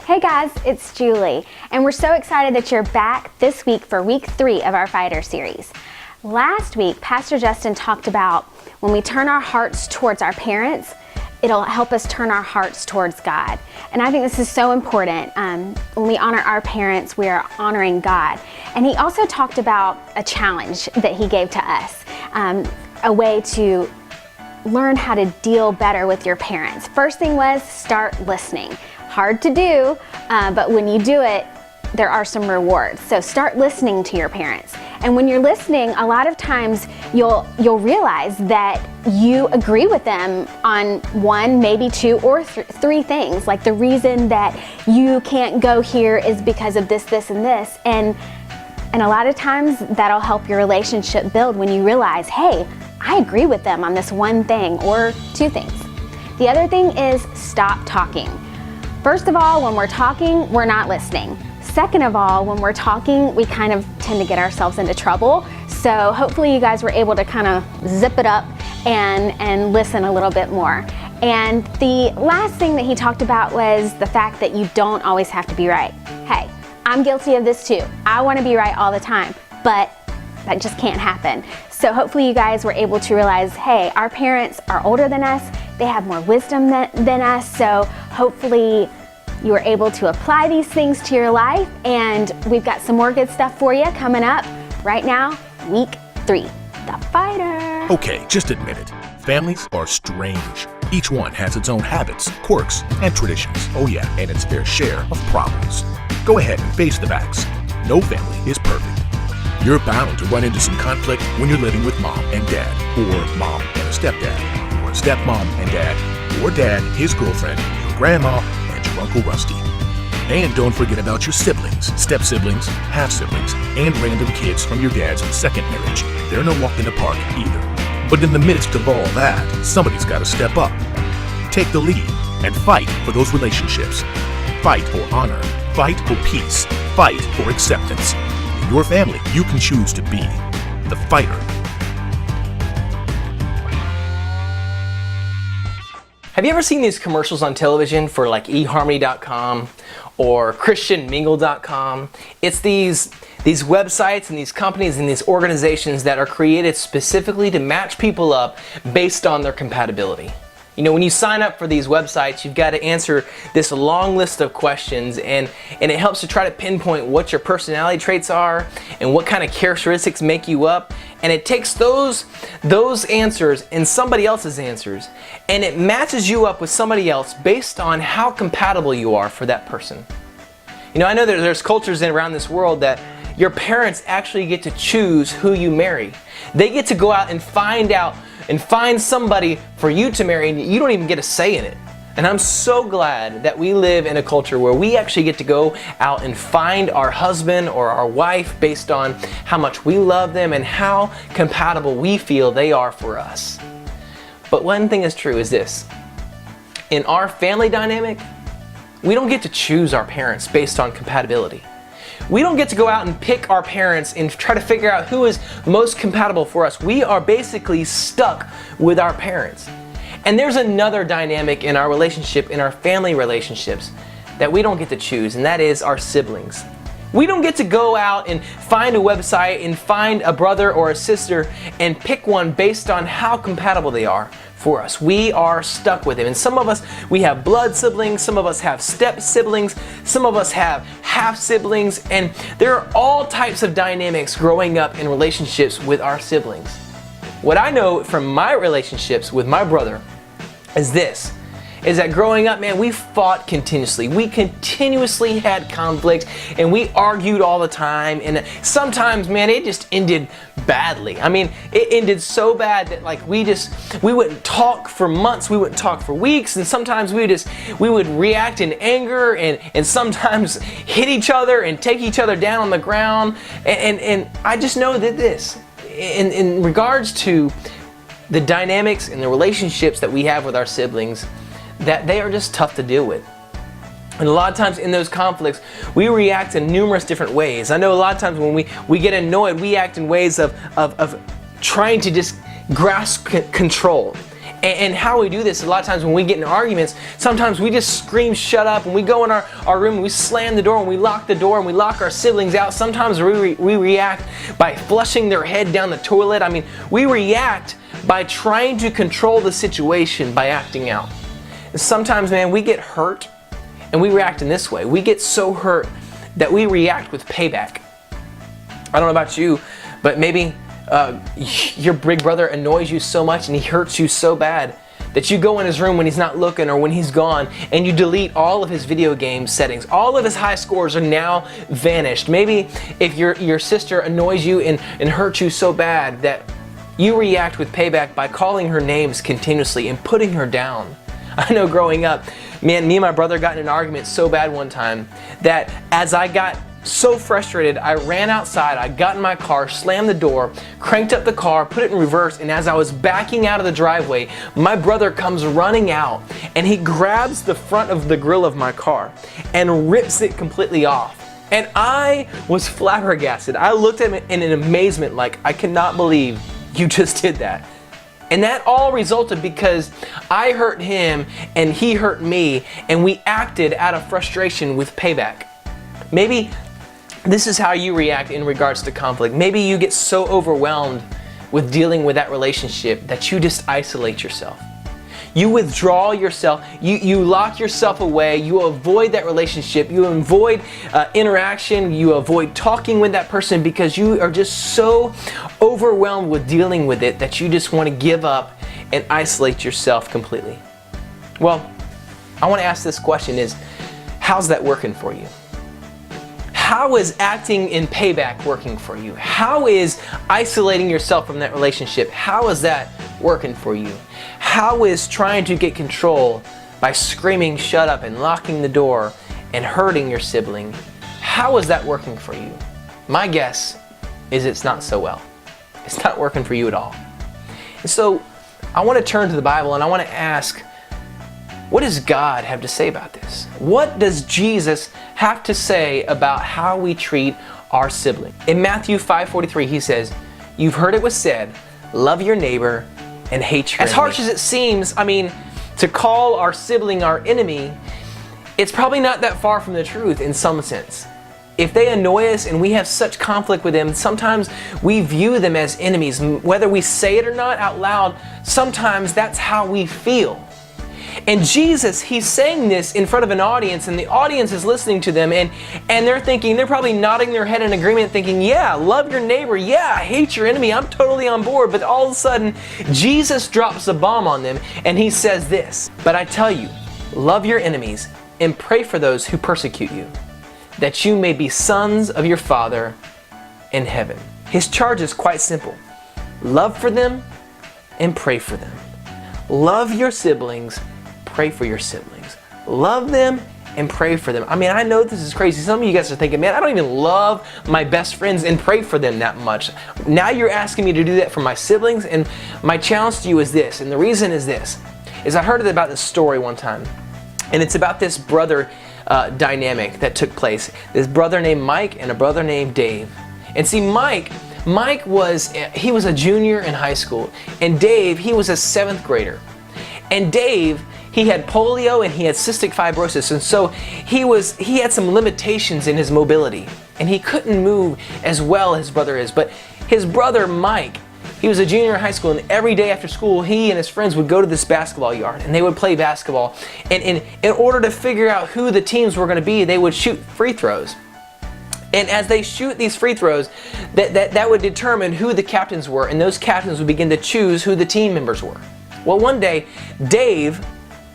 Hey guys, it's Julie, and we're so excited that you're back this week for week 3 of our Fighter series. Last week, Pastor Justin talked about when we turn our hearts towards our parents, it'll help us turn our hearts towards God. And I think this is so important. When we honor our parents, we are honoring God. And he also talked about a challenge that he gave to us, a way to learn how to deal better with your parents. First thing was start listening. Hard to do, but when you do it, there are some rewards. So start listening to your parents. And when you're listening, a lot of times you'll realize that you agree with them on 1, maybe 2 or 3 things. Like the reason that you can't go here is because of this, this, and this. And a lot of times that'll help your relationship build when you realize, hey, I agree with them on this 1 thing or 2 things. The other thing is stop talking. First of all, when we're talking, we're not listening. Second of all, when we're talking, we kind of tend to get ourselves into trouble. So hopefully you guys were able to kind of zip it up and listen a little bit more. And the last thing that he talked about was the fact that you don't always have to be right. Hey, I'm guilty of this too. I want to be right all the time, but that just can't happen. So hopefully you guys were able to realize, hey, our parents are older than us. They have more wisdom than us. So hopefully you were able to apply these things to your life. And we've got some more good stuff for you coming up right now, week 3, The Fighter. Okay, just admit it. Families are strange. Each one has its own habits, quirks, and traditions. Oh yeah, and its fair share of problems. Go ahead and face the facts. No family is perfect. You're bound to run into some conflict when you're living with mom and dad, or mom and a stepdad, or stepmom and dad, or dad, his girlfriend, your grandma, and your Uncle Rusty. And don't forget about your siblings, step-siblings, half-siblings, and random kids from your dad's second marriage. They're no walk in the park either. But in the midst of all that, somebody's got to step up. Take the lead and fight for those relationships. Fight for honor. Fight for peace. Fight for acceptance. In your family, you can choose to be the fighter. Have you ever seen these commercials on television for like eHarmony.com or ChristianMingle.com? It's these websites and these companies and these organizations that are created specifically to match people up based on their compatibility. You know, when you sign up for these websites, you've got to answer this long list of questions, and it helps to try to pinpoint what your personality traits are and what kind of characteristics make you up. And it takes those answers and somebody else's answers, and it matches you up with somebody else based on how compatible you are for that person. You know, I know that there's cultures around this world that your parents actually get to choose who you marry. They get to go out and find somebody for you to marry, and you don't even get a say in it. And I'm so glad that we live in a culture where we actually get to go out and find our husband or our wife based on how much we love them and how compatible we feel they are for us. But one thing is true is this. In our family dynamic, we don't get to choose our parents based on compatibility. We don't get to go out and pick our parents and try to figure out who is most compatible for us. We are basically stuck with our parents. And there's another dynamic in our relationship, in our family relationships, that we don't get to choose, and that is our siblings. We don't get to go out and find a website and find a brother or a sister and pick one based on how compatible they are for us. We are stuck with them. And some of us, we have blood siblings, some of us have step siblings, some of us have half siblings, and there are all types of dynamics growing up in relationships with our siblings. What I know from my relationships with my brother is this, is that growing up, man, we fought continuously. We continuously had conflict, and we argued all the time, and sometimes, man, it just ended badly. I mean, it ended so bad that like we wouldn't talk for months, we wouldn't talk for weeks, and sometimes we would react in anger and sometimes hit each other and take each other down on the ground. And I just know that this, in regards to the dynamics and the relationships that we have with our siblings, that they are just tough to deal with. And a lot of times in those conflicts, we react in numerous different ways. I know a lot of times when we get annoyed, we act in ways of trying to just grasp control. And how we do this, a lot of times when we get in arguments, sometimes we just scream shut up, and we go in our room and we slam the door and we lock the door and we lock our siblings out. Sometimes we react by flushing their head down the toilet. I mean, we react by trying to control the situation by acting out. And sometimes, man, we get hurt and we react in this way. We get so hurt that we react with payback. I don't know about you, but maybe your big brother annoys you so much and he hurts you so bad that you go in his room when he's not looking or when he's gone and you delete all of his video game settings. All of his high scores are now vanished. Maybe if your sister annoys you and hurts you so bad that you react with payback by calling her names continuously and putting her down. I know growing up, man, me and my brother got in an argument so bad one time that as I got so frustrated, I ran outside, I got in my car, slammed the door, cranked up the car, put it in reverse, and as I was backing out of the driveway, my brother comes running out and he grabs the front of the grill of my car and rips it completely off. And I was flabbergasted. I looked at him in an amazement like, I cannot believe you just did that. And that all resulted because I hurt him and he hurt me, and we acted out of frustration with payback. Maybe this is how you react in regards to conflict. Maybe you get so overwhelmed with dealing with that relationship that you just isolate yourself. You withdraw yourself, you lock yourself away, you avoid that relationship, you avoid interaction, you avoid talking with that person because you are just so overwhelmed with dealing with it that you just want to give up and isolate yourself completely. Well, I want to ask this question is, how's that working for you? How is acting in payback working for you? How is isolating yourself from that relationship? How is that working for you? How is trying to get control by screaming shut up and locking the door and hurting your sibling? How is that working for you? My guess is it's not so well. It's not working for you at all. And so I want to turn to the Bible and I want to ask, what does God have to say about this? What does Jesus have to say about how we treat our sibling? In Matthew 5:43, he says, "You've heard it was said, love your neighbor and hate your enemy." As harsh as it seems, I mean, to call our sibling our enemy, it's probably not that far from the truth in some sense. If they annoy us and we have such conflict with them, sometimes we view them as enemies. Whether we say it or not out loud, sometimes that's how we feel. And Jesus, he's saying this in front of an audience, and the audience is listening to them, and they're probably nodding their head in agreement, thinking, yeah, love your neighbor, yeah, hate your enemy, I'm totally on board. But all of a sudden, Jesus drops a bomb on them, and he says this, "But I tell you, love your enemies, and pray for those who persecute you, that you may be sons of your Father in heaven." His charge is quite simple. Love for them and pray for them. Love your siblings, pray for your siblings. Love them and pray for them. I mean, I know this is crazy. Some of you guys are thinking, man, I don't even love my best friends and pray for them that much. Now you're asking me to do that for my siblings, and my challenge to you is this, and the reason is this, is I heard about this story one time, and it's about this brother dynamic that took place. This brother named Mike and a brother named Dave. And see, Mike was a junior in high school, and Dave, he was a 7th grader. And Dave, he had polio and he had cystic fibrosis, and so he had some limitations in his mobility, and he couldn't move as well as his brother is. But his brother Mike, he was a junior in high school, and every day after school, he and his friends would go to this basketball yard, and they would play basketball. And in order to figure out who the teams were going to be, they would shoot free throws. And as they shoot these free throws, that would determine who the captains were, and those captains would begin to choose who the team members were. Well, one day, Dave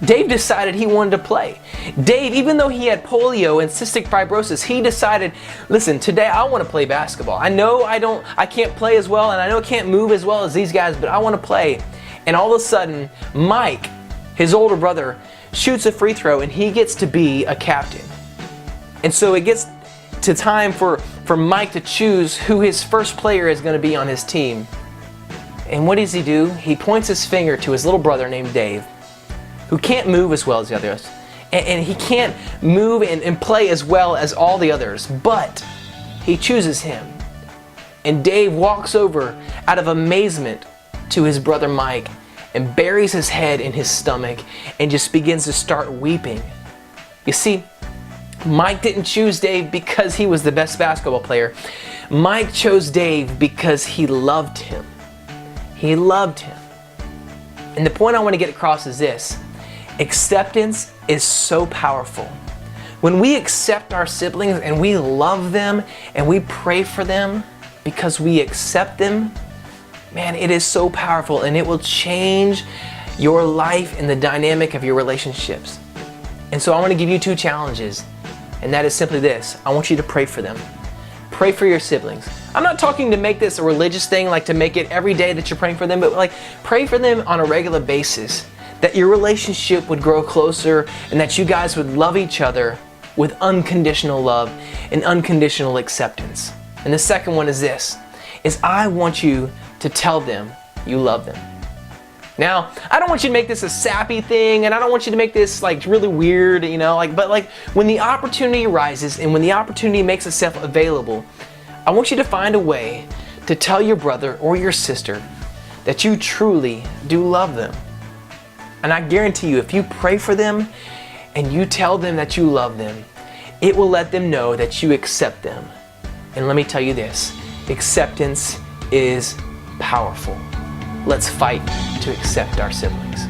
decided he wanted to play. Dave, even though he had polio and cystic fibrosis, he decided, listen, today I want to play basketball. I know I can't play as well, and I know I can't move as well as these guys, but I want to play. And all of a sudden, Mike, his older brother, shoots a free throw, and he gets to be a captain. And so it gets to time for Mike to choose who his first player is going to be on his team. And what does he do? He points his finger to his little brother named Dave, who can't move as well as the others. And he can't move and play as well as all the others, but he chooses him. And Dave walks over out of amazement to his brother Mike, and buries his head in his stomach and just begins to start weeping. You see, Mike didn't choose Dave because he was the best basketball player. Mike chose Dave because he loved him. He loved him. And the point I want to get across is this: acceptance is so powerful. When we accept our siblings and we love them and we pray for them because we accept them, man, it is so powerful, and it will change your life and the dynamic of your relationships. And so I want to give you 2 challenges, and that is simply this: I want you to pray for them. Pray for your siblings. I'm not talking to make this a religious thing, like to make it every day that you're praying for them, but like pray for them on a regular basis, that your relationship would grow closer and that you guys would love each other with unconditional love and unconditional acceptance. And the second one is this, is I want you to tell them you love them. Now, I don't want you to make this a sappy thing, and I don't want you to make this like really weird, but when the opportunity arises and when the opportunity makes itself available, I want you to find a way to tell your brother or your sister that you truly do love them. And I guarantee you, if you pray for them and you tell them that you love them, it will let them know that you accept them. And let me tell you this, acceptance is powerful. Let's fight to accept our siblings.